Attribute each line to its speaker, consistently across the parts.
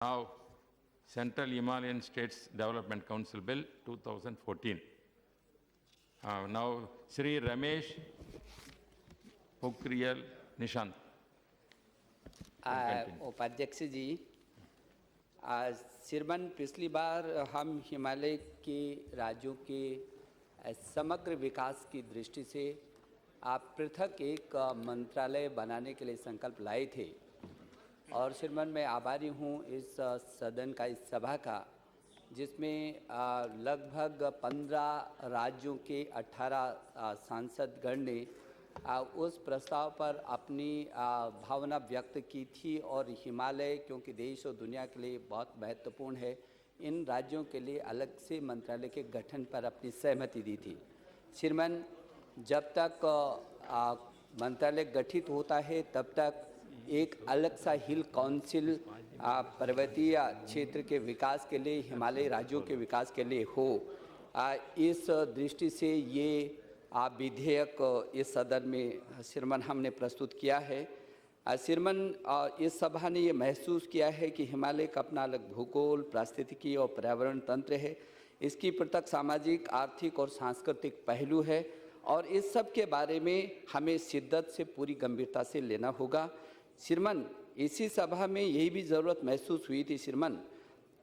Speaker 1: Now, Central Himalayan States Development Council Bill 2014. Now, Sri Ramesh Pokhriyal Nishant.
Speaker 2: उपाध्यक्ष जी, श्रीमान पिछली बार हम हिमालय के राज्यों के समग्र विकास की दृष्टि से आप पृथक एक मंत्रालय बनाने के लिए संकल्प लाए थे और श्रीमान मैं आभारी हूँ इस सदन का, इस सभा का, जिसमें लगभग 15 राज्यों के 18 सांसदगण ने उस प्रस्ताव पर अपनी भावना व्यक्त की थी और हिमालय क्योंकि देश और दुनिया के लिए बहुत महत्वपूर्ण है, इन राज्यों के लिए अलग से मंत्रालय के गठन पर अपनी सहमति दी थी। श्रीमान, जब तक मंत्रालय गठित होता है तब तक एक अलग सा हिल काउंसिल पर्वतीय क्षेत्र के विकास के लिए, हिमालयी राज्यों के विकास के लिए हो। इस दृष्टि से ये विधेयक इस सदन में श्रीमान हमने प्रस्तुत किया है। श्रीमान, इस सभा ने ये महसूस किया है कि हिमालय का अपना अलग भूगोल, पारिस्थितिकी और पर्यावरण तंत्र है। इसकी पृथक सामाजिक, आर्थिक और सांस्कृतिक पहलू है और इस सब के बारे में हमें शिद्दत से, पूरी गंभीरता से लेना होगा। श्रीमान, इसी सभा में यही भी ज़रूरत महसूस हुई थी श्रीमान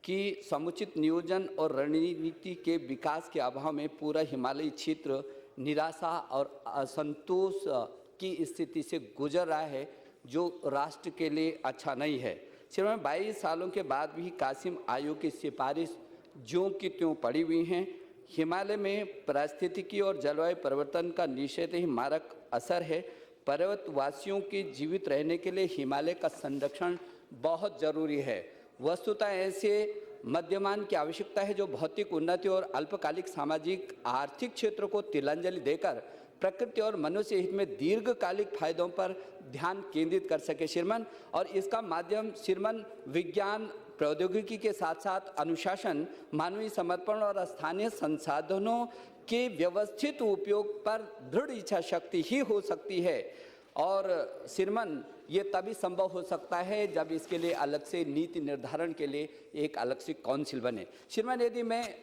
Speaker 2: कि समुचित नियोजन और रणनीति के विकास के अभाव में पूरा हिमालयी क्षेत्र निराशा और असंतोष की स्थिति से गुजर रहा है, जो राष्ट्र के लिए अच्छा नहीं है। श्रीमान, 22 सालों के बाद भी कासिम आयोग की सिफारिश ज्यों की त्यों पड़ी हुई हैं। हिमालय में पारिस्थितिकी और जलवायु परिवर्तन का निश्चित ही मारक असर है। पर्वतवासियों के जीवित रहने के लिए हिमालय का संरक्षण बहुत ज़रूरी है। वस्तुतः ऐसे मध्यमान की आवश्यकता है जो भौतिक उन्नति और अल्पकालिक सामाजिक आर्थिक क्षेत्रों को तिलांजलि देकर प्रकृति और मनुष्य हित में दीर्घकालिक फायदों पर ध्यान केंद्रित कर सके श्रीमान। और इसका माध्यम श्रीमान विज्ञान प्रौद्योगिकी के साथ साथ अनुशासन, मानवीय समर्पण और स्थानीय संसाधनों के व्यवस्थित उपयोग पर दृढ़ इच्छा शक्ति ही हो सकती है। और श्रीमान, ये तभी संभव हो सकता है जब इसके लिए अलग से नीति निर्धारण के लिए एक अलग से काउंसिल बने। श्रीमान, यदि मैं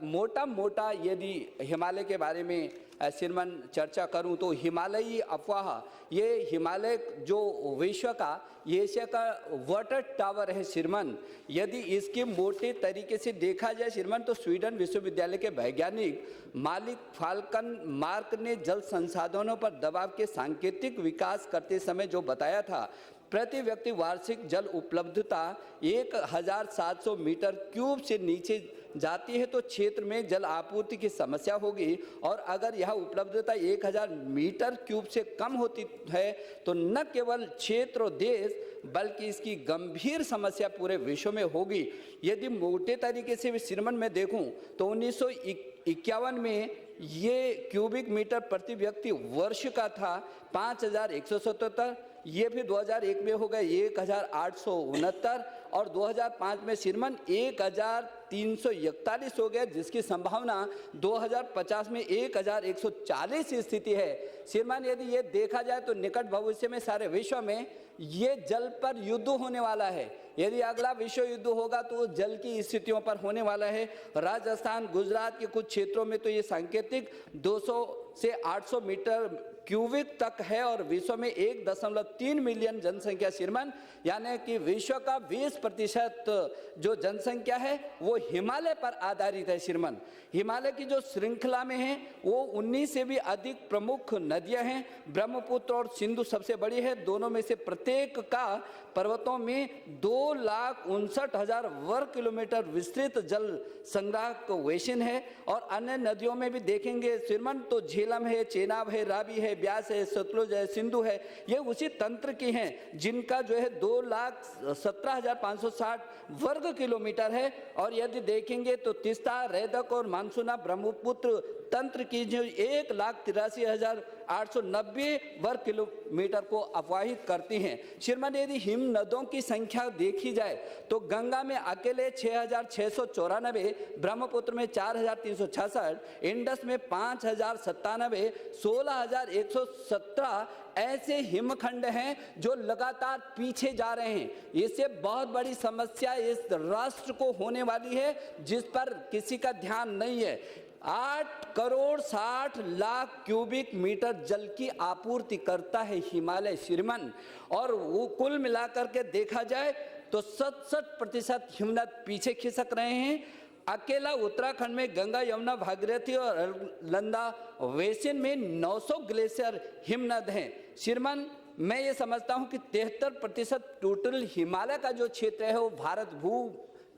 Speaker 2: मोटा यदि हिमालय के बारे में श्रीमान चर्चा करूं तो हिमालयी अफवाह, ये हिमालय जो विश्व का, एशिया का वाटर टावर है श्रीमान। यदि इसके मोटे तरीके से देखा जाए श्रीमान तो स्वीडन विश्वविद्यालय के वैज्ञानिक मालिक फाल्कन मार्क ने जल संसाधनों पर दबाव के सांकेतिक विकास करते समय जो बताया था, प्रति व्यक्ति वार्षिक जल उपलब्धता 1700 मीटर क्यूब से नीचे जाती है तो क्षेत्र में जल आपूर्ति की समस्या होगी और अगर यह उपलब्धता 1000 मीटर क्यूब से कम होती है तो न केवल क्षेत्र और देश बल्कि इसकी गंभीर समस्या पूरे विश्व में होगी। यदि मोटे तरीके से श्रीमान मैं देखूं तो 1951 में ये क्यूबिक मीटर प्रति व्यक्ति वर्ष का था 5177, ये फिर 2001 में हो गए 1869 और 2005 में श्रीमान 1341 हो गए, जिसकी संभावना 2050 में 1140 स्थिति है। श्रीमान, यदि ये देखा जाए तो निकट भविष्य में सारे विश्व में ये जल पर युद्ध होने वाला है। यदि अगला विश्व युद्ध होगा तो जल की स्थितियों पर होने वाला है। राजस्थान, गुजरात के कुछ क्षेत्रों में तो ये सांकेतिक 200 से 800 मीटर क्यूबिक तक है और विश्व में 1.3 मिलियन जनसंख्या श्रीमान, यानी कि विश्व का 20% जो जनसंख्या है वो हिमालय पर आधारित है श्रीमान। हिमालय की जो श्रृंखला में है वो 19 से भी अधिक प्रमुख नदियां हैं। ब्रह्मपुत्र और सिंधु सबसे बड़ी है, दोनों में से प्रत्येक का पर्वतों में 2,59,000 वर्ग किलोमीटर विस्तृत जल संग्रह वेशन है। और अन्य नदियों में भी देखेंगे श्रीमान तो झेलम है, चेनाब है, रावी है, ब्यास है, सतलुज है, सिंधु है, ये उसी तंत्र की हैं जिनका जो है 2,17,560 वर्ग किलोमीटर है। और यदि देखेंगे तो तीस्ता, रैदक और मानसूना ब्रह्मपुत्र तंत्र की जो 1,83,000 890 वर्ग किलोमीटर को अपवाहित करती हैं। श्रीमान, यदि हिम नदों की संख्या देखी जाए तो गंगा में अकेले 6,694, ब्रह्मपुत्र में 4,366, इंडस में 5,097, 16,117 ऐसे हिमखंड हैं जो लगातार पीछे जा रहे हैं। इससे बहुत बड़ी समस्या इस राष्ट्र को होने वाली है जिस पर किसी का ध्यान नहीं है। 8 करोड़ 60 लाख क्यूबिक मीटर जल की आपूर्ति करता है हिमालय श्रीमान, और वो कुल मिलाकर के देखा जाए तो 67% हिमनद पीछे खिसक रहे हैं। अकेला उत्तराखंड में गंगा, यमुना, भागीरथी और अलकनंदा बेसिन में 900 ग्लेशियर हिमनद हैं। श्रीमान, मैं ये समझता हूँ कि 73% टोटल हिमालय का जो क्षेत्र है वो भारत भू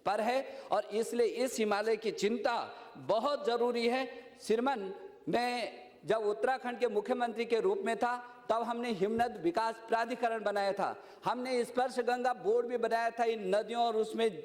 Speaker 2: पर है, और इसलिए इस हिमालय की चिंता बहुत जरूरी है। श्रीमान, मैं जब उत्तराखंड के मुख्यमंत्री के रूप में था तब हमने हिमनद विकास प्राधिकरण बनाया था, हमने स्पर्श गंगा बोर्ड भी बनाया था इन नदियों और उसमें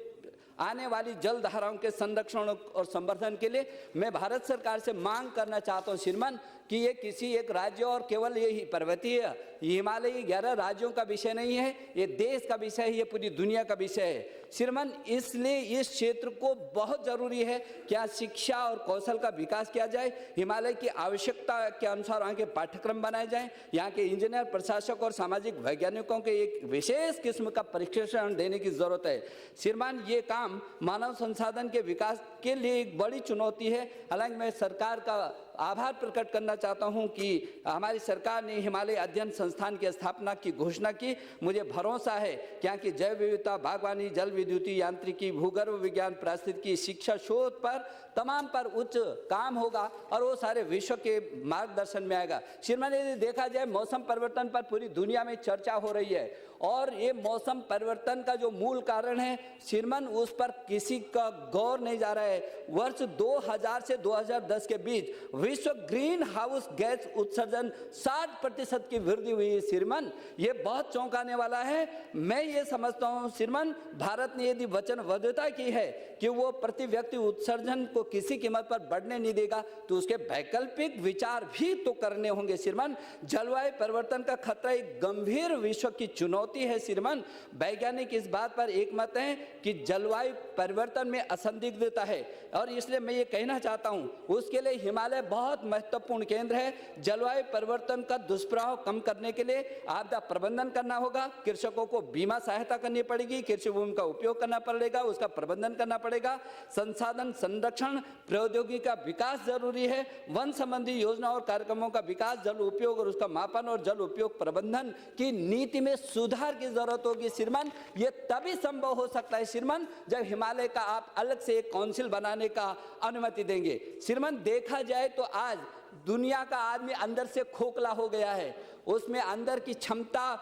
Speaker 2: आने वाली जल धाराओं के संरक्षण और संवर्धन के लिए। मैं भारत सरकार से मांग करना चाहता हूं श्रीमान कि ये किसी एक राज्य और केवल ये ही पर्वतीय हिमालयी 11 राज्यों का विषय नहीं है, ये देश का विषय है, ये पूरी दुनिया का विषय है श्रीमान। इसलिए इस क्षेत्र को बहुत जरूरी है कि यहाँ शिक्षा और कौशल का विकास किया जाए, हिमालय की आवश्यकता के अनुसार वहाँ के पाठ्यक्रम बनाए जाएं, यहाँ के इंजीनियर, प्रशासक और सामाजिक वैज्ञानिकों के एक विशेष किस्म का प्रशिक्षण देने की जरूरत है श्रीमान। ये काम मानव संसाधन के विकास के लिए एक बड़ी चुनौती है। हालांकि मैं सरकार का आभार प्रकट करना चाहता हूं कि हमारी सरकार ने हिमालय अध्ययन संस्थान की स्थापना की घोषणा की। मुझे भरोसा है कि यहाँ की जैव विविधता, बागवानी, जल विद्युती, यांत्रिकी, भूगर्भ विज्ञान, पारिस्थितिकी, शिक्षा, शोध पर तमाम पर उच्च काम होगा और वो सारे विश्व के मार्गदर्शन में आएगा। श्रीमान, यदि देखा जाए मौसम परिवर्तन पर पूरी दुनिया में चर्चा हो रही है और ये मौसम परिवर्तन का जो मूल कारण है श्रीमान उस पर किसी का गौर नहीं जा रहा है। वर्ष 2000 से 2010 के बीच विश्व ग्रीन हाउस गैस उत्सर्जन 60% की वृद्धि हुई है श्रीमान, ये बहुत चौंकाने वाला है। मैं ये समझता हूँ श्रीमान, भारत ने यदि वचनबद्धता की है कि वो प्रति व्यक्ति उत्सर्जन को किसी कीमत पर बढ़ने नहीं देगा तो उसके वैकल्पिक विचार भी तो करने होंगे श्रीमान। जलवायु परिवर्तन का खतरा एक गंभीर विश्व की चुनौती है श्रीमान। वैज्ञानिक इस बात पर एकमत हैं कि जलवायु परिवर्तन में असंदिग्धता है और इसलिए मैं ये कहना चाहता हूँ उसके लिए हिमालय बहुत महत्वपूर्ण केंद्र है। जलवायु परिवर्तन का दुष्प्रभाव कम करने के लिए आपदा प्रबंधन करना होगा, कृषकों को बीमा सहायता करनी पड़ेगी, कृषि भूमि का उपयोग करना पड़ेगा, उसका प्रबंधन करना पड़ेगा, संसाधन संरक्षण प्रौद्योगिकी का विकास जरूरी है, वन संबंधी योजनाओं और कार्यक्रमों का विकास, जल उपयोग और उसका मापन और जल उपयोग प्रबंधन की नीति में सुधार की जरूरत होगी श्रीमान। ये तभी संभव हो सकता है श्रीमान जब हिमालय का आप अलग से एक काउंसिल बनाने का अनुमति देंगे श्रीमान। देखा जाए तो आज दुनिया का आदमी अंदर से खोखला हो गया है, उसमें अंदर की क्षमता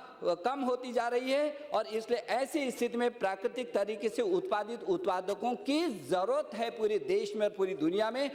Speaker 2: कम होती जा रही है और इसलिए ऐसी स्थिति में प्राकृतिक तरीके से उत्पादित उत्पादकों की जरूरत है पूरे देश में, पूरी दुनिया में।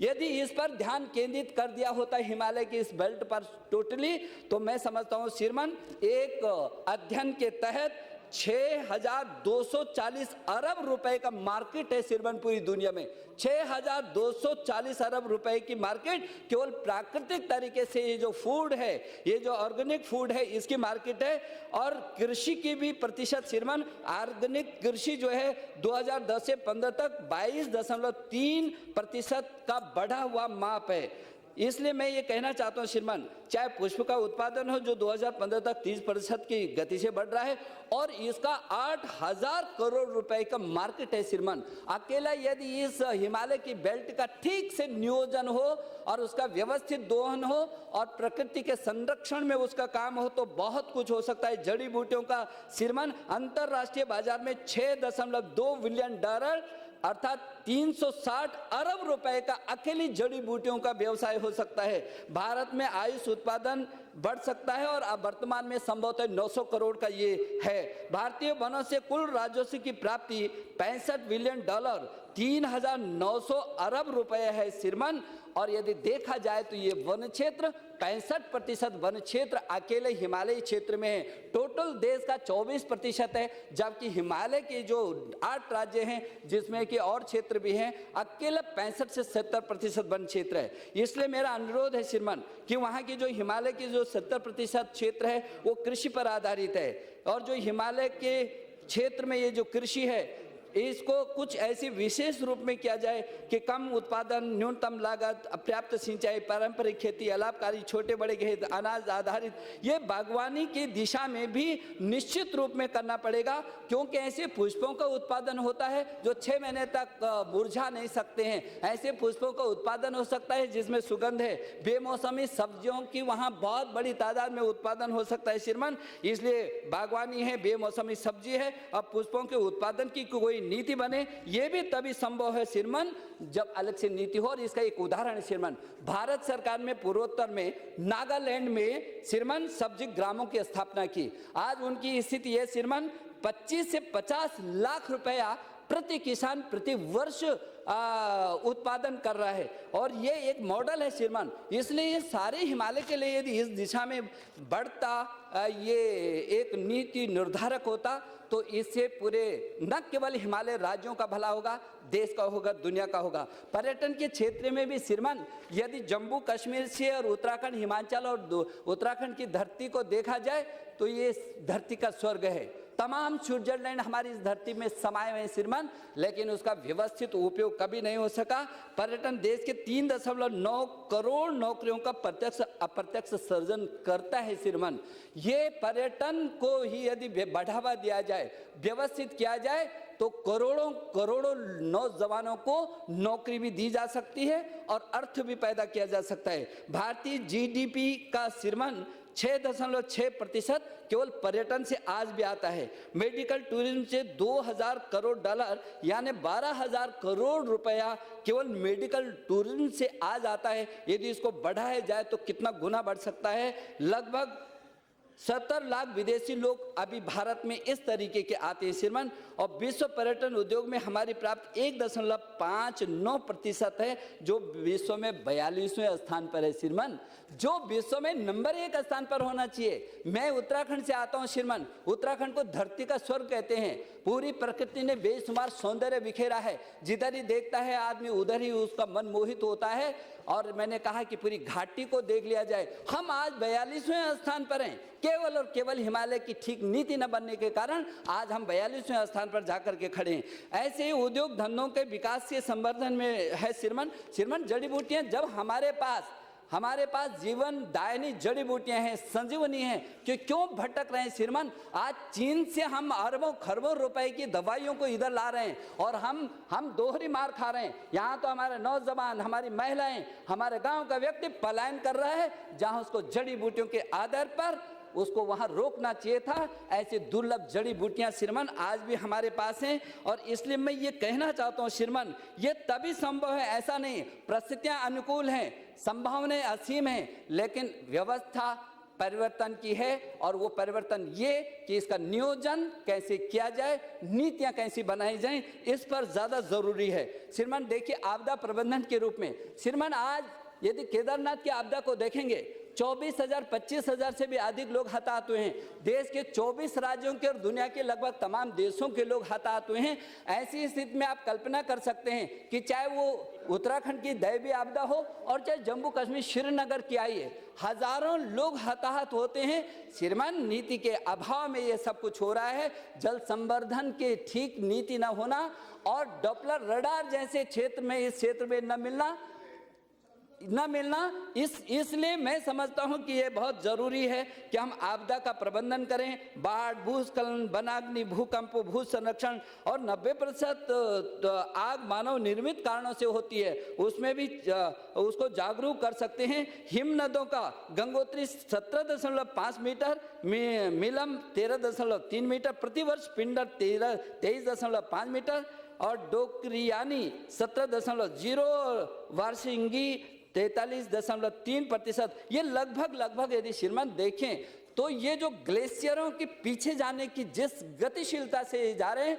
Speaker 2: यदि इस पर ध्यान केंद्रित कर दिया होता है हिमालय की इस बेल्ट पर टोटली, तो मैं समझता हूँ श्रीमान एक अध्ययन के तहत 6,240 अरब रुपए का मार्केट है श्रीमान पूरी दुनिया में। 6,240 अरब रुपए की मार्केट केवल प्राकृतिक तरीके से ये जो फूड है, ये जो ऑर्गेनिक फूड है, इसकी मार्केट है। और कृषि की भी प्रतिशत श्रीमान, ऑर्गेनिक कृषि जो है 2010 से 15 तक 22.3% का बढ़ा हुआ माप है। इसलिए मैं ये कहना चाहता हूँ श्रीमान, चाहे पुष्प का उत्पादन हो जो 2015 तक 30% की गति से बढ़ रहा है और इसका 8,000 करोड़ रुपए का मार्केट है श्रीमान। अकेला यदि इस हिमालय की बेल्ट का ठीक से नियोजन हो और उसका व्यवस्थित दोहन हो और प्रकृति के संरक्षण में उसका काम हो तो बहुत कुछ हो सकता है। जड़ी बूटियों का श्रीमान अंतरराष्ट्रीय बाजार में $6.2 बिलियन अर्थात 360 अरब रुपए का अकेली जड़ी बूटियों का व्यवसाय हो सकता है। भारत में आयुष उत्पादन बढ़ सकता है और अब वर्तमान में संभवतः 900 करोड़ का ये है। भारतीय वनों से कुल राजस्व की प्राप्ति $65 बिलियन 3,900 अरब रुपए है श्रीमान। और यदि देखा जाए तो ये वन क्षेत्र 65% वन क्षेत्र अकेले हिमालयी क्षेत्र में है। टोटल देश का 24% है, जबकि हिमालय के जो 8 राज्य हैं जिसमें कि और क्षेत्र भी हैं, अकेले 65 से 70% वन क्षेत्र है। इसलिए मेरा अनुरोध है श्रीमान कि वहाँ की जो हिमालय की जो 70% क्षेत्र है वो कृषि पर आधारित है, और जो हिमालय के क्षेत्र में ये जो कृषि है इसको कुछ ऐसी विशेष रूप में किया जाए कि कम उत्पादन, न्यूनतम लागत, पर्याप्त सिंचाई, पारंपरिक खेती, अलाभकारी, छोटे बड़े खेत, अनाज आधारित, ये बागवानी की दिशा में भी निश्चित रूप में करना पड़ेगा, क्योंकि ऐसे पुष्पों का उत्पादन होता है जो 6 महीने तक मुरझा नहीं सकते हैं। ऐसे पुष्पों का उत्पादन हो सकता है जिसमें सुगंध है। बेमौसमी सब्जियों की वहाँ बहुत बड़ी तादाद में उत्पादन हो सकता है श्रीमान। इसलिए बागवानी है, बेमौसमी सब्जी है, अब पुष्पों के उत्पादन की कोई नीति बने, ये भी तभी संभव है श्रीमान जब अलग से नीति हो। और इसका एक उदाहरण है श्रीमान, भारत सरकार में पूर्वोत्तर में नागालैंड में श्रीमान सब्जी ग्रामों की स्थापना की। आज उनकी स्थिति है श्रीमान 25 से 50 लाख रुपया प्रति किसान प्रति वर्ष उत्पादन कर रहा है, और ये एक मॉडल है श्रीमान। इसलिए ये सारे हिमालय के लिए यदि इस दिशा में बढ़ता ये एक नीति निर्धारक होता तो इससे पूरे न केवल हिमालय राज्यों का भला होगा, देश का होगा, दुनिया का होगा। पर्यटन के क्षेत्र में भी श्रीमान यदि जम्मू कश्मीर से और उत्तराखंड, हिमाचल और उत्तराखंड की धरती को देखा जाए तो ये धरती का स्वर्ग है। तमाम स्विट्जरलैंड हमारी इस धरती में समाये हुए हैं श्रीमान, लेकिन उसका व्यवस्थित उपयोग कभी नहीं हो सका। पर्यटन देश के 3.9 करोड़ नौकरियों का प्रत्यक्ष अप्रत्यक्ष सृजन करता है श्रीमान। ये पर्यटन को ही यदि बढ़ावा दिया जाए, व्यवस्थित किया जाए, तो करोड़ों करोड़ों नौजवानों को नौकरी भी दी जा सकती है और अर्थ भी पैदा किया जा सकता है। भारतीय जीडीपी का श्रीमान 6.6% केवल पर्यटन से आज भी आता है। मेडिकल टूरिज्म से $2,000 करोड़ यानी 12,000 करोड़ रुपया केवल मेडिकल टूरिज्म से आज आता है। यदि इसको बढ़ाया जाए तो कितना गुना बढ़ सकता है। लगभग 70 लाख विदेशी लोग अभी भारत में इस तरीके के आते हैं श्रीमान, और विश्व पर्यटन उद्योग में हमारी प्राप्त 1.59% है, जो विश्व में 42वें स्थान पर है श्रीमान, जो विश्व में नंबर 1 स्थान पर होना चाहिए। मैं उत्तराखंड से आता हूं श्रीमान, उत्तराखंड को धरती का स्वर्ग कहते हैं। पूरी प्रकृति ने बेशुमार सौंदर्य बिखेरा है, जिधर ही देखता है आदमी उधर ही उसका मन मोहित होता है। और मैंने कहा कि पूरी घाटी को देख लिया जाए, हम आज 42वें स्थान पर हैं। केवल और केवल हिमालय की ठीक नीति न बनने के कारण आज हम 42वें स्थान पर जाकर के खड़े हैं। ऐसे ही उद्योग धंधों के विकास के संवर्धन में है श्रीमान जड़ी बूटियां, जब हमारे पास जीवन दायनी जड़ी बूटियां हैं, संजीवनी है, कि क्यों भटक रहे हैं श्रीमान। आज चीन से हम अरबों खरबों रुपए की दवाइयों को इधर ला रहे हैं और हम दोहरी मार खा रहे हैं। यहाँ तो हमारे नौजवान, हमारी महिलाएं, हमारे गांव का व्यक्ति पलायन कर रहा है, जहां उसको जड़ी बूटियों के आधार पर उसको वहां रोकना चाहिए था। ऐसी दुर्लभ जड़ी बूटियां श्रीमान आज भी हमारे पास हैं, और इसलिए मैं ये कहना चाहता हूं श्रीमान, ये तभी संभव है, ऐसा नहीं। परिस्थितियां अनुकूल हैं, संभावनाएं असीम हैं, लेकिन व्यवस्था परिवर्तन की है, और वो परिवर्तन ये कि इसका नियोजन कैसे किया जाए, नीतियां कैसी बनाई जाएं, इस पर ज्यादा जरूरी है श्रीमान। देखिए, आपदा प्रबंधन के रूप में श्रीमान आज यदि केदारनाथ की आपदा को देखेंगे, 24,000 25,000 से भी अधिक लोग हताहत हुए हैं। देश के 24 राज्यों के और दुनिया के लगभग तमाम देशों के लोग हताहत हुए हैं। ऐसी स्थिति में आप कल्पना कर सकते हैं कि चाहे वो उत्तराखंड की दैवीय आपदा हो और चाहे जम्मू कश्मीर श्रीनगर की आई है, हजारों लोग हताहत होते हैं श्रीमान। नीति के अभाव में ये सब कुछ हो रहा है। जल संवर्धन के ठीक नीति न होना और डॉपलर रडार जैसे क्षेत्र में, इस क्षेत्र में न मिलना, इसलिए मैं समझता हूं कि यह बहुत जरूरी है कि हम आपदा का प्रबंधन करें। बाढ़, भूस्खलन, वनाग्नि, भूकंप, भू संरक्षण, और 90% आग मानव निर्मित कारणों से होती है, उसमें भी उसको जागरूक कर सकते हैं। हिम नदों का गंगोत्री 17.5 मीटर, मिलम 13.3 मीटर प्रतिवर्ष, पिंडर 23.5 मीटर और डोकरियानी 17.0, वार्षिंगी 43.3%। ये लगभग यदि श्रीमान देखें तो ये जो ग्लेशियरों के पीछे जाने की जिस गतिशीलता से जा रहे हैं,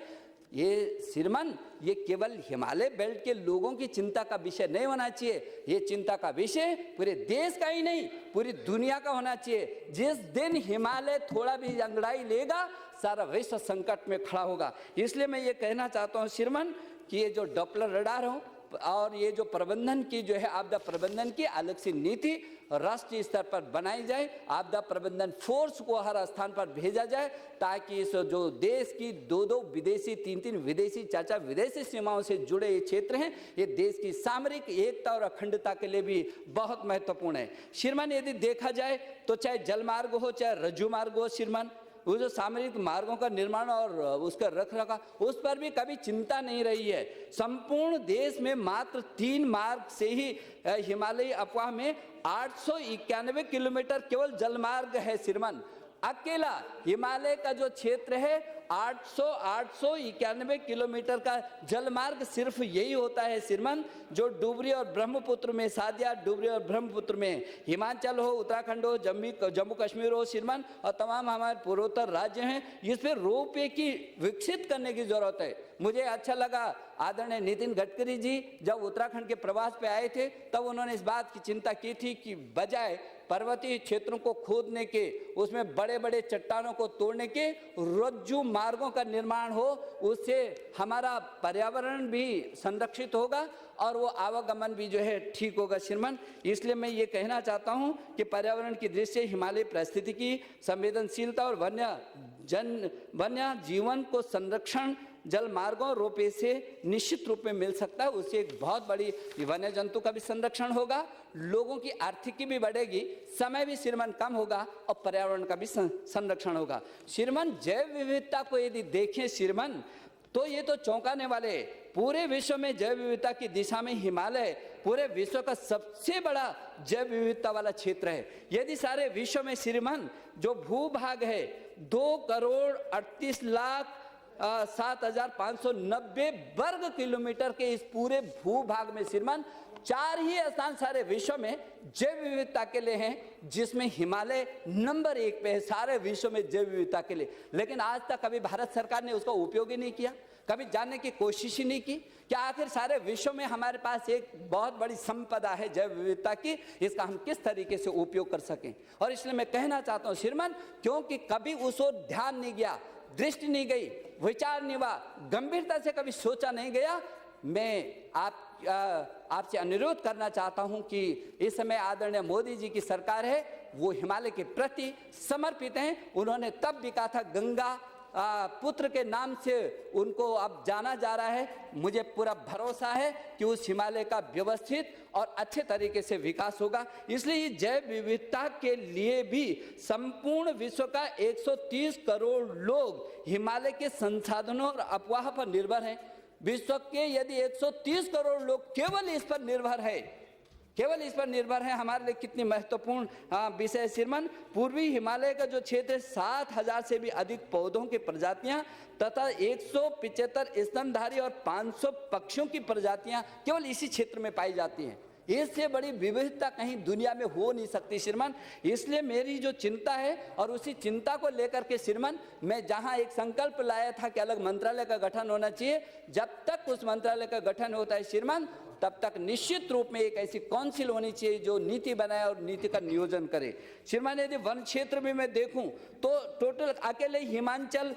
Speaker 2: ये श्रीमान ये केवल हिमालय बेल्ट के लोगों की चिंता का विषय नहीं होना चाहिए, ये चिंता का विषय पूरे देश का ही नहीं पूरी दुनिया का होना चाहिए। जिस दिन हिमालय थोड़ा भी अंगड़ाई लेगा सारा विश्व संकट में खड़ा होगा। इसलिए मैं ये कहना चाहता हूँ श्रीमान कि ये जो डॉपलर रडार हो और ये जो प्रबंधन की जो है आपदा प्रबंधन की अलग सी नीति राष्ट्रीय स्तर पर बनाई जाए, आपदा प्रबंधन फोर्स को हर स्थान पर भेजा जाए ताकि इस जो देश की दो विदेशी तीन विदेशी चार विदेशी सीमाओं से जुड़े ये क्षेत्र हैं, ये देश की सामरिक एकता और अखंडता के लिए भी बहुत महत्वपूर्ण है। श्रीमान यदि देखा जाए तो चाहे जलमार्ग हो चाहे रज्जु मार्ग हो श्रीमान, वो जो सामरिक मार्गों का निर्माण और उसका रखरखाव उस पर भी कभी चिंता नहीं रही है। संपूर्ण देश में मात्र 3 मार्ग से ही हिमालयी अफवाह में 891 किलोमीटर केवल जलमार्ग है श्रीमान। अकेला हिमालय का जो क्षेत्र है 891 किलोमीटर का जलमार्ग सिर्फ यही होता है श्रीमान, जो डुबरी और ब्रह्मपुत्र में सादिया डुबरी और ब्रह्मपुत्र में हिमाचल हो, उत्तराखंड हो, जम्मू कश्मीर हो श्रीमान और तमाम हमारे पूर्वोत्तर राज्य हैं, इस पर रोपवे की विकसित करने की जरूरत है। मुझे अच्छा लगा आदरणीय नितिन गडकरी जी जब उत्तराखंड के प्रवास पे आए थे तब उन्होंने इस बात की चिंता की थी कि बजाय पर्वतीय क्षेत्रों को खोदने के, उसमें बड़े बड़े चट्टानों को तोड़ने के रज्जु मार्गों का निर्माण हो, उससे हमारा पर्यावरण भी संरक्षित होगा और वो आवागमन भी जो है ठीक होगा श्रीमान। इसलिए मैं ये कहना चाहता हूँ कि पर्यावरण की दृष्टि से हिमालय परिस्थिति की संवेदनशीलता और वन्य जीवन को संरक्षण जल मार्गों रोपवे से निश्चित रूप में मिल सकता है। उससे एक बहुत बड़ी वन्य जंतु का भी संरक्षण होगा, लोगों की आर्थिकी भी बढ़ेगी, समय भी श्रीमान कम होगा और पर्यावरण का भी संरक्षण होगा। श्रीमान जैव विविधता को यदि देखें श्रीमान तो ये तो चौंकाने वाले, पूरे विश्व में जैव विविधता की दिशा में हिमालय पूरे विश्व का सबसे बड़ा जैव विविधता वाला क्षेत्र है। यदि सारे विश्व में श्रीमान जो भूभाग है 2,38,07,590 वर्ग किलोमीटर के इस पूरे भूभाग में श्रीमान 4 ही स्थान सारे विश्व में जैव विविधता के लिए हैं, जिसमें हिमालय नंबर 1 पे है सारे विश्व में जैव विविधता के लिए। लेकिन आज तक कभी भारत सरकार ने उसका उपयोग ही नहीं किया, कभी जानने की कोशिश ही नहीं की कि आखिर सारे विश्व में हमारे पास एक बहुत बड़ी संपदा है जैव विविधता की, इसका हम किस तरीके से उपयोग कर सकें। और इसलिए मैं कहना चाहता हूँ श्रीमान, क्योंकि कभी उस ओर ध्यान नहीं गया, दृष्टि नहीं गई, विचार नहीं हुआ, गंभीरता से कभी सोचा नहीं गया। मैं आपसे अनुरोध करना चाहता हूं कि इस समय आदरणीय मोदी जी की सरकार है, वो हिमालय के प्रति समर्पित हैं। उन्होंने तब भी कहा था गंगा पुत्र के नाम से उनको अब जाना जा रहा है। मुझे पूरा भरोसा है कि उस हिमालय का व्यवस्थित और अच्छे तरीके से विकास होगा। इसलिए जैव विविधता के लिए भी संपूर्ण विश्व का 130 करोड़ लोग हिमालय के संसाधनों और अफवाह पर निर्भर हैं। विश्व के यदि 130 करोड़ लोग केवल इस पर निर्भर है, हमारे लिए कितनी महत्वपूर्ण विषय श्रीमान। पूर्वी हिमालय का जो क्षेत्र 7,000 से भी अधिक पौधों की प्रजातियां तथा 175 स्तनधारी और 500 पक्षियों की प्रजातियां केवल इसी क्षेत्र में पाई जाती हैं। इससे बड़ी विविधता कहीं दुनिया में हो नहीं सकती श्रीमान। इसलिए मेरी जो चिंता है और उसी चिंता को लेकर के श्रीमान मैं जहां एक संकल्प लाया था कि अलग मंत्रालय का गठन होना चाहिए, जब तक उस मंत्रालय का गठन होता है श्रीमान तब तक निश्चित रूप में एक ऐसी काउंसिल होनी चाहिए जो नीति बनाए और नीति का नियोजन करे। श्रीमान यदि वन क्षेत्र भी मैं देखूं तो टोटल अकेले हिमाचल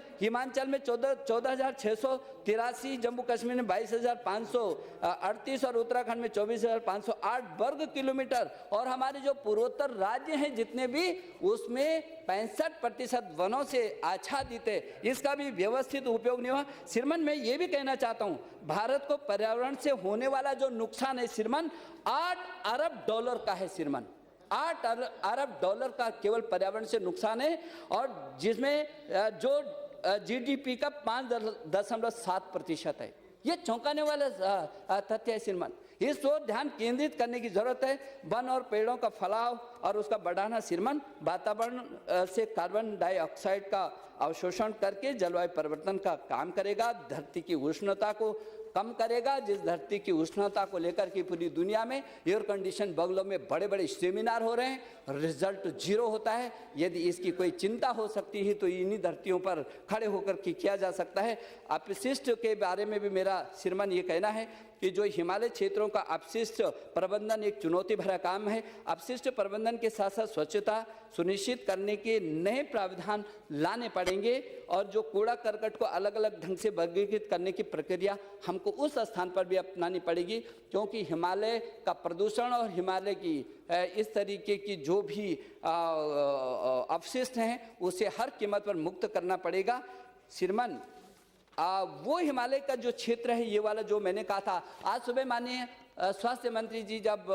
Speaker 2: में 14,683, जम्मू कश्मीर में 22,538 और उत्तराखंड में 24,508 वर्ग किलोमीटर, और हमारे जो पूर्वोत्तर राज्य हैं जितने भी उसमें 65% वनों से आच्छादित है। इसका भी व्यवस्थित उपयोग नहीं हुआ। श्रीमान मैं ये भी कहना चाहता हूँ भारत को पर्यावरण से होने वाला जो नुकसान है श्रीमान 8 अरब डॉलर का है श्रीमान, 8 अरब डॉलर का केवल पर्यावरण से नुकसान है, और जिसमें जो जीडीपी का 5.7% है। ये चौंकाने वाला तथ्य है श्रीमान। इस ओर ध्यान केंद्रित करने की जरूरत है। वन और पेड़ों का फैलाव और उसका बढ़ाना श्रीमान वातावरण से कार्बन डाइऑक्साइड का अवशोषण करके जलवायु परिवर्तन का काम करेगा, धरती की उष्णता को कम करेगा, जिस धरती की उष्णता को लेकर के पूरी दुनिया में एयर कंडीशन बंगलों में बड़े बड़े सेमिनार हो रहे हैं, रिजल्ट जीरो होता है। यदि इसकी कोई चिंता हो सकती है तो इन्हीं धरतियों पर खड़े होकर के किया जा सकता है। अपशिष्ट के बारे में भी मेरा श्रीमान ये कहना है कि जो हिमालय क्षेत्रों का अपशिष्ट प्रबंधन एक चुनौती भरा काम है। अपशिष्ट प्रबंधन के साथ साथ स्वच्छता सुनिश्चित करने के नए प्रावधान लाने पड़ेंगे और जो कूड़ा करकट को अलग अलग ढंग से वर्गीकृत करने की प्रक्रिया हमको उस स्थान पर भी अपनानी पड़ेगी, क्योंकि हिमालय का प्रदूषण और हिमालय की इस तरीके की जो भी अपशिष्ट हैं उसे हर कीमत पर मुक्त करना पड़ेगा। श्रीमान वो हिमालय का जो क्षेत्र है, ये वाला जो मैंने कहा था, आज सुबह माननीय स्वास्थ्य मंत्री जी जब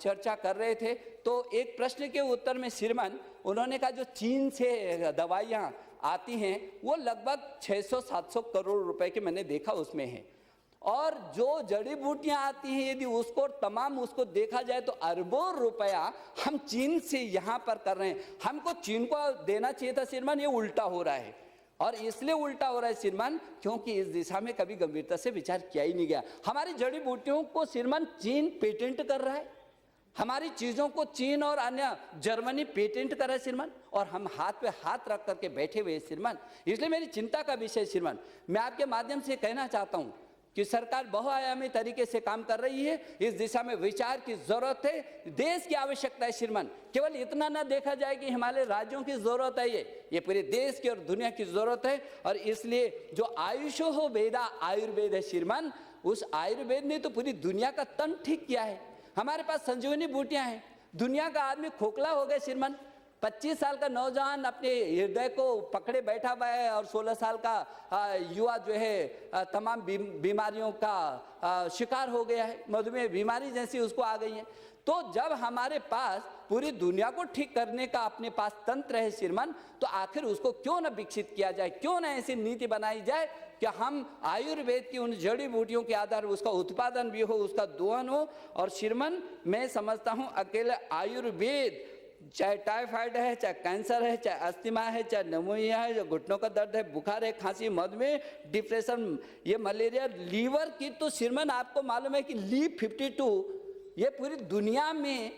Speaker 2: चर्चा कर रहे थे तो एक प्रश्न के उत्तर में श्रीमान उन्होंने कहा जो चीन से दवाइयाँ आती हैं वो लगभग 600-700 करोड़ रुपए के मैंने देखा उसमें है, और जो जड़ी बूटियां आती हैं यदि उसको तमाम उसको देखा जाए तो अरबों रुपया हम चीन से यहाँ पर कर रहे हैं। हमको चीन को देना चाहिए था श्रीमान, ये उल्टा हो रहा है। और इसलिए उल्टा हो रहा है श्रीमान क्योंकि इस दिशा में कभी गंभीरता से विचार किया ही नहीं गया। हमारी जड़ी बूटियों को श्रीमान चीन पेटेंट कर रहा है, हमारी चीजों को चीन और अन्य जर्मनी पेटेंट कर रहा है श्रीमान, और हम हाथ पे हाथ रख करके बैठे हुए हैं श्रीमान। इसलिए मेरी चिंता का विषय श्रीमान, मैं आपके माध्यम से कहना चाहता हूं कि सरकार बहुआयामी तरीके से काम कर रही है, इस दिशा में विचार की जरूरत है, देश की आवश्यकता है श्रीमान। केवल इतना ना देखा जाए कि हिमालय राज्यों की जरूरत है, ये पूरे देश की और दुनिया की जरूरत है। और इसलिए जो आयुषो हो वेदा आयुर्वेद है श्रीमान, उस आयुर्वेद ने तो पूरी दुनिया का तन ठीक किया है। हमारे पास संजीवनी बूटियां हैं, दुनिया का आदमी खोखला हो गया श्रीमान, 25 साल का नौजवान अपने हृदय को पकड़े बैठा हुआ है और 16 साल का युवा जो है तमाम बीमारियों का शिकार हो गया है, मधुमेह बीमारी जैसी उसको आ गई है। तो जब हमारे पास पूरी दुनिया को ठीक करने का अपने पास तंत्र है श्रीमान, तो आखिर उसको क्यों ना विकसित किया जाए, क्यों ना ऐसी नीति बनाई जाए कि हम आयुर्वेद की उन जड़ी बूटियों के आधार उसका उत्पादन भी हो, उसका दोहन हो। और श्रीमान मैं समझता हूँ अकेले आयुर्वेद, चाहे टाइफाइड है, चाहे कैंसर है, चाहे अस्थमा है, चाहे निमोनिया है, जो घुटनों का दर्द है, बुखार है, खांसी, मधुमेह, डिप्रेशन, ये मलेरिया, लीवर की तो श्रीमान आपको मालूम है कि लीव 52 ये पूरी दुनिया में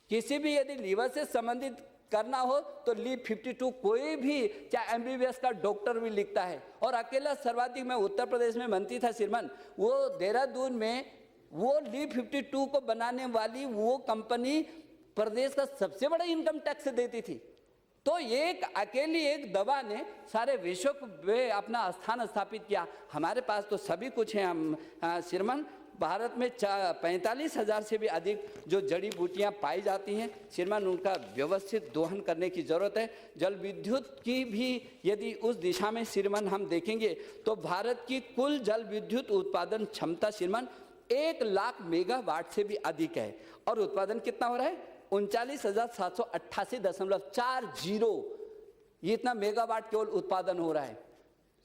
Speaker 2: किसी भी यदि लीवर से संबंधित करना हो तो लीव 52 कोई भी चाहे MBBS का डॉक्टर भी लिखता है। और अकेला सर्वाधिक मैं उत्तर प्रदेश में मंत्री था श्रीमान, वो देहरादून में वो लीव 52 को बनाने वाली वो कंपनी प्रदेश का सबसे बड़ा इनकम टैक्स देती थी। तो एक अकेली एक दवा ने सारे विश्व में अपना स्थान स्थापित किया। हमारे पास तो सभी कुछ है। हम श्रीमान भारत में 45,000 से भी अधिक जो जड़ी बूटियां पाई जाती हैं श्रीमान, उनका व्यवस्थित दोहन करने की जरूरत है। जल विद्युत की भी यदि उस दिशा में श्रीमान हम देखेंगे तो भारत की कुल जल विद्युत उत्पादन क्षमता श्रीमान 1 लाख मेगावाट से भी अधिक है, और उत्पादन कितना हो रहा है 39,788.40, ये इतना मेगावाट केवल उत्पादन हो रहा है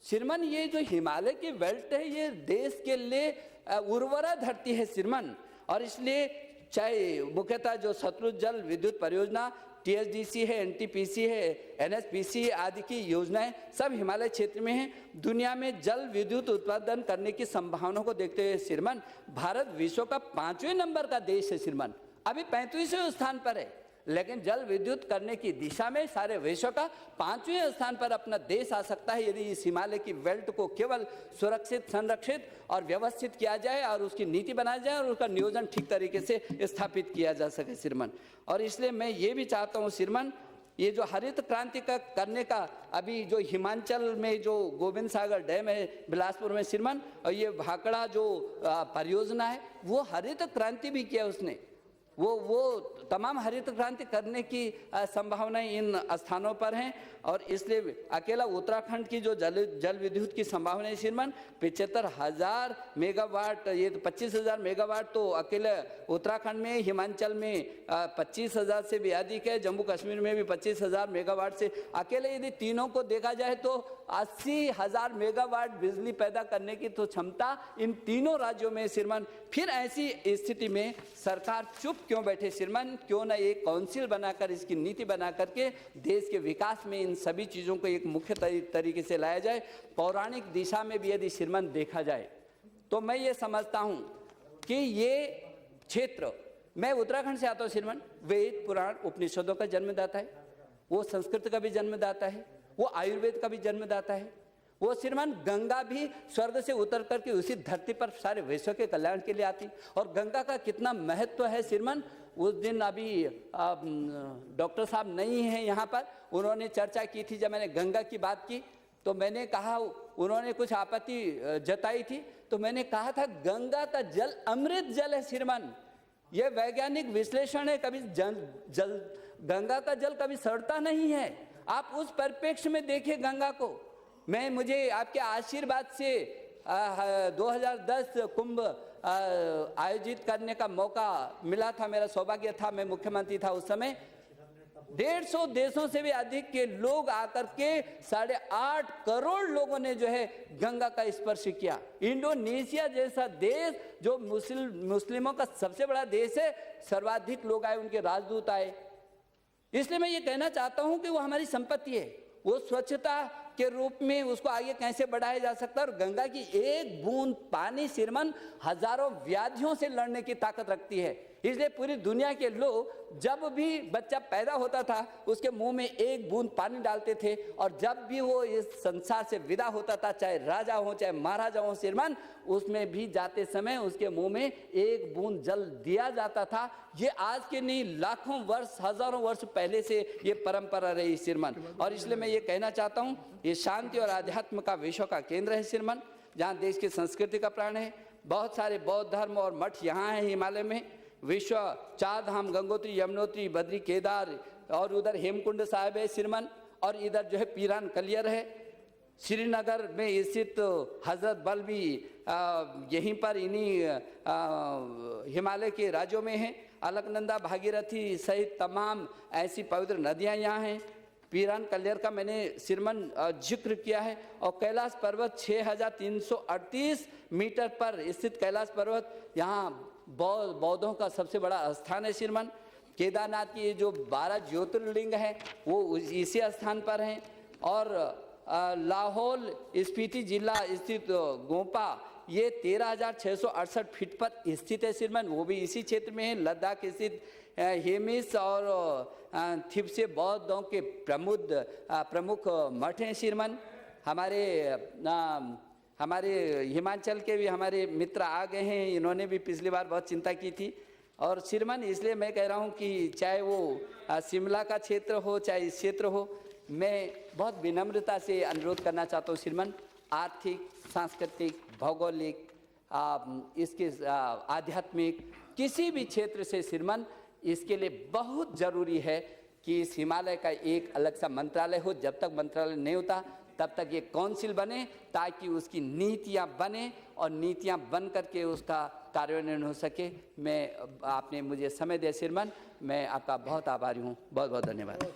Speaker 2: श्रीमान। ये जो हिमालय की बेल्ट है ये देश के लिए उर्वरा धरती है श्रीमान, और इसलिए चाहे मुख्यतः जो सतलुज जल विद्युत परियोजना, THDC है, NTPC है, NHPC आदि की योजनाएं सब हिमालय क्षेत्र में हैं। दुनिया में जल विद्युत उत्पादन करने की संभावनाओं को देखते हुए श्रीमान भारत विश्व का 5वें नंबर का देश है श्रीमान, अभी 35वें स्थान पर है, लेकिन जल विद्युत करने की दिशा में सारे विश्व का 5वें स्थान पर अपना देश आ सकता है यदि इस हिमालय की बेल्ट को केवल सुरक्षित, संरक्षित और व्यवस्थित किया जाए और उसकी नीति बनाई जाए और उसका नियोजन ठीक तरीके से स्थापित किया जा सके श्रीमान। और इसलिए मैं ये भी चाहता हूँ श्रीमान, ये जो हरित क्रांति का करने का अभी जो हिमाचल में जो गोविंद सागर डैम है बिलासपुर में श्रीमान, और ये भाखड़ा जो परियोजना है वो हरित क्रांति भी किया उसने, वो तमाम हरित क्रांति करने की संभावनाएं इन स्थानों पर हैं। और इसलिए अकेला उत्तराखंड की जो जल विद्युत की संभावना है श्रीमान 75,000 मेगावाट, ये तो 25,000 मेगावाट तो अकेले उत्तराखंड में, हिमाचल में 25,000 से भी अधिक है, जम्मू कश्मीर में भी 25,000 मेगावाट से। अकेले यदि तीनों को देखा जाए तो 80,000 मेगावाट बिजली पैदा करने की तो क्षमता इन तीनों राज्यों में श्रीमान। फिर ऐसी स्थिति में सरकार चुप क्यों बैठे श्रीमान? क्यों ना एक काउंसिल बनाकर इसकी नीति बना करके देश के विकास में इन सभी चीज़ों को एक मुख्य तरीके से लाया जाए। पौराणिक दिशा में भी यदि श्रीमान देखा जाए तो मैं ये समझता हूँ कि ये क्षेत्र, मैं उत्तराखंड से आता हूँ श्रीमान, वेद पुराण उपनिषदों का जन्मदाता है, वो संस्कृत का भी जन्मदाता है, वो आयुर्वेद का भी जन्मदाता है, वो श्रीमान गंगा भी स्वर्ग से उतर करके उसी धरती पर सारे विश्व के कल्याण के लिए आती। और गंगा का कितना महत्व है श्रीमान, उस दिन अभी डॉक्टर साहब नहीं हैं यहाँ पर, उन्होंने चर्चा की थी। जब मैंने गंगा की बात की तो मैंने कहा, उन्होंने कुछ आपत्ति जताई थी, तो मैंने कहा था गंगा का जल अमृत जल है श्रीमान। यह वैज्ञानिक विश्लेषण है, कभी गंगा का जल कभी सड़ता नहीं है। आप उस परिप्रेक्ष्य में देखिए गंगा को। मुझे आपके आशीर्वाद से 2010 कुंभ आयोजित करने का मौका मिला था, मेरा सौभाग्य था, मैं मुख्यमंत्री था उस समय। 150 देशों से भी अधिक के लोग आकर के 8.5 करोड़ लोगों ने जो है गंगा का स्पर्श किया। इंडोनेशिया जैसा देश जो मुस्लिमों का सबसे बड़ा देश है, सर्वाधिक लोग आए, उनके राजदूत आए। इसलिए मैं ये कहना चाहता हूं कि वो हमारी संपत्ति है, वो स्वच्छता के रूप में उसको आगे कैसे बढ़ाया जा सकता है। और गंगा की एक बूंद पानी श्रीमान हजारों व्याधियों से लड़ने की ताकत रखती है। इसलिए पूरी दुनिया के लोग जब भी बच्चा पैदा होता था उसके मुंह में एक बूंद पानी डालते थे, और जब भी वो इस संसार से विदा होता था, चाहे राजा हो चाहे महाराजा हो श्रीमान, उसमें भी जाते समय उसके मुंह में एक बूंद जल दिया जाता था। ये आज के नहीं, लाखों वर्ष हजारों वर्ष पहले से ये परंपरा रही श्रीमान। और इसलिए मैं ये कहना चाहता हूँ, ये शांति और आध्यात्म का विश्व का केंद्र है श्रीमान, जहाँ देश की संस्कृति का प्राण है। बहुत सारे बौद्ध धर्म और मठ यहाँ है हिमालय में। विश्व 4 धाम गंगोत्री, यमुनोत्री, बद्री, केदार, और उधर हेमकुंड साहिब है श्रीमान, और इधर जो है पीरान कलियर है। श्रीनगर में स्थित हजरत बल भी यहीं पर इन्हीं हिमालय के राज्यों में है। अलकनंदा, भागीरथी सहित तमाम ऐसी पवित्र नदियां यहाँ हैं। पीरान कलियर का मैंने श्रीमान जिक्र किया है। और कैलाश पर्वत 6338 मीटर पर स्थित कैलाश पर्वत, यहाँ बौद्धों का सबसे बड़ा स्थान है श्रीमान। केदारनाथ की जो 12 ज्योतिर्लिंग हैं वो इसी स्थान पर हैं। और लाहौल स्पीति जिला स्थित गोपा, ये 13,668 फीट पर स्थित है श्रीमान, वो भी इसी क्षेत्र में है। लद्दाख स्थित हेमिस और थिप्से बौद्धों के प्रमुख मठ हैं श्रीमान। हमारे हिमाचल के भी हमारे मित्र आ गए हैं, इन्होंने भी पिछली बार बहुत चिंता की थी। और श्रीमान इसलिए मैं कह रहा हूँ कि चाहे वो शिमला का क्षेत्र हो चाहे इस क्षेत्र हो, मैं बहुत विनम्रता से अनुरोध करना चाहता हूँ श्रीमान, आर्थिक, सांस्कृतिक, भौगोलिक, इसके आध्यात्मिक किसी भी क्षेत्र से श्रीमान, इसके लिए बहुत ज़रूरी है कि इस हिमालय का एक अलग सा मंत्रालय हो। जब तक मंत्रालय नहीं होता तब तक ये काउंसिल बने, ताकि उसकी नीतियाँ बने और नीतियाँ बन करके उसका कार्यान्वयन हो सके। आपने मुझे समय दिया श्रीमान, मैं आपका बहुत आभारी हूँ। बहुत बहुत धन्यवाद।